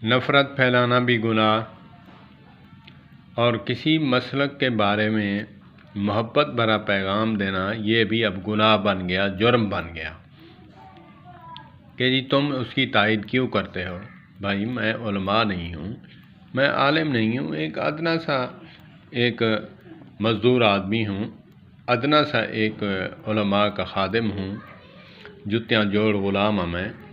نفرت پھیلانا بھی گناہ، اور کسی مسلک کے بارے میں محبت بھرا پیغام دینا یہ بھی اب گناہ بن گیا، جرم بن گیا کہ جی تم اس کی تائید کیوں کرتے ہو؟ بھائی میں علماء نہیں ہوں، میں عالم نہیں ہوں، ایک ادنا سا ایک مزدور آدمی ہوں، ادنا سا ایک علماء کا خادم ہوں، جتیاں جوڑ غلام ہوں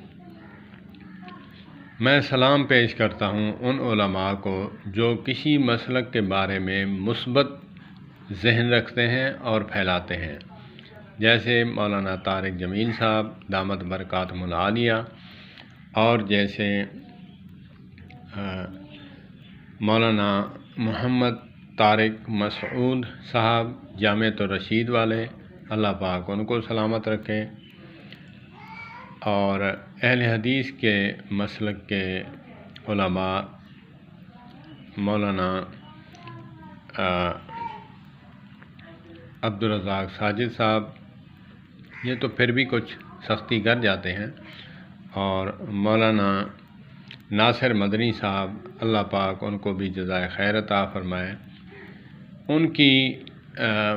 میں سلام پیش کرتا ہوں ان علماء کو جو کسی مسلک کے بارے میں مثبت ذہن رکھتے ہیں اور پھیلاتے ہیں، جیسے مولانا طارق جمیل صاحب دامت برکاتہم العالیہ، اور جیسے مولانا محمد طارق مسعود صاحب جامعۃ الرشید والے، اللہ پاک ان کو سلامت رکھے، اور اہل حدیث کے مسلک کے علماء مولانا عبدالرزاق ساجد صاحب، یہ تو پھر بھی کچھ سختی کر جاتے ہیں، اور مولانا ناصر مدنی صاحب، اللہ پاک ان کو بھی جزائے خیر عطا فرمائے، ان کی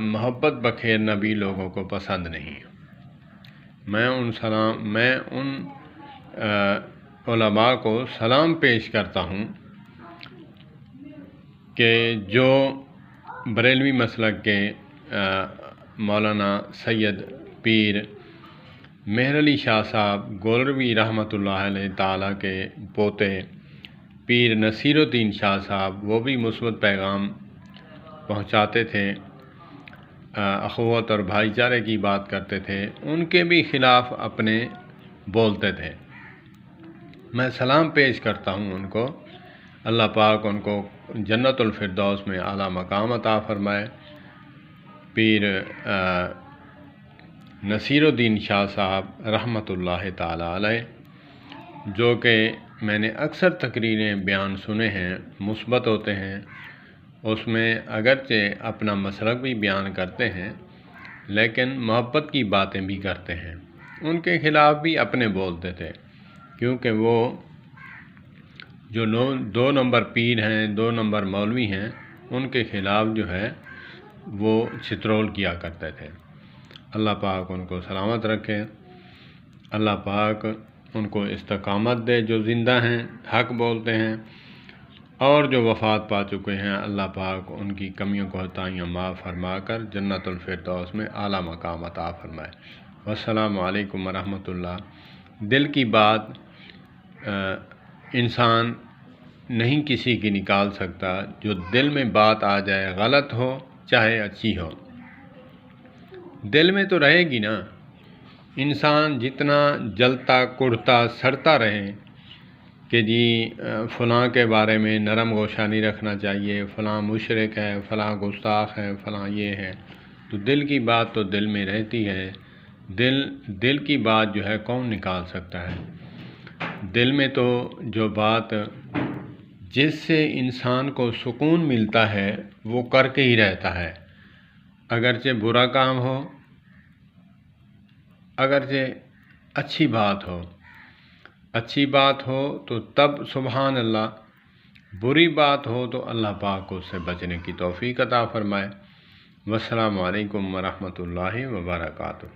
محبت بکھیرنا بھی لوگوں کو پسند نہیں۔ میں ان علماء کو سلام پیش کرتا ہوں کہ جو بریلوی مسلک کے مولانا سید پیر مہر علی شاہ صاحب گولروی رحمۃ اللہ علیہ تعالیٰ کے پوتے پیر نصیر الدین شاہ صاحب، وہ بھی مثبت پیغام پہنچاتے تھے، اخوت اور بھائی چارے کی بات کرتے تھے، ان کے بھی خلاف اپنے بولتے تھے۔ میں سلام پیش کرتا ہوں ان کو، اللہ پاک ان کو جنت الفردوس میں اعلیٰ مقام عطا فرمائے۔ پیر نصیر الدین شاہ صاحب رحمۃ اللہ تعالیٰ علیہ، جو کہ میں نے اکثر تقریریں بیان سنے ہیں، مثبت ہوتے ہیں، اس میں اگرچہ اپنا مسلک بھی بیان کرتے ہیں لیکن محبت کی باتیں بھی کرتے ہیں۔ ان کے خلاف بھی اپنے بولتے تھے، کیونکہ وہ جو 2 نمبر پیر ہیں، 2 نمبر مولوی ہیں، ان کے خلاف جو ہے وہ چترول کیا کرتے تھے۔ اللہ پاک ان کو سلامت رکھے، اللہ پاک ان کو استقامت دے، جو زندہ ہیں حق بولتے ہیں، اور جو وفات پا چکے ہیں اللہ پاک ان کی کمیوں کوتاہیاں معاف فرما کر جنت الفردوس میں اعلیٰ مقام عطا فرمائے۔ والسلام علیکم ورحمۃ اللہ۔ دل کی بات انسان نہیں کسی کی نکال سکتا، جو دل میں بات آ جائے، غلط ہو چاہے اچھی ہو، دل میں تو رہے گی نا۔ انسان جتنا جلتا کڑتا سڑتا رہے کہ جی فلاں کے بارے میں نرم گوشہ نہیں رکھنا چاہیے، فلاں مشرک ہے، فلاں گستاخ ہے، فلاں یہ ہے، تو دل کی بات تو دل میں رہتی ہے۔ دل کی بات جو ہے کون نکال سکتا ہے؟ دل میں تو جو بات جس سے انسان کو سکون ملتا ہے وہ کر کے ہی رہتا ہے، اگرچہ برا کام ہو، اگرچہ اچھی بات ہو تو تب سبحان اللہ، بری بات ہو تو اللہ پاک کو اس سے بچنے کی توفیق عطا فرمائے۔ والسلام علیکم ورحمۃ اللہ وبرکاتہ۔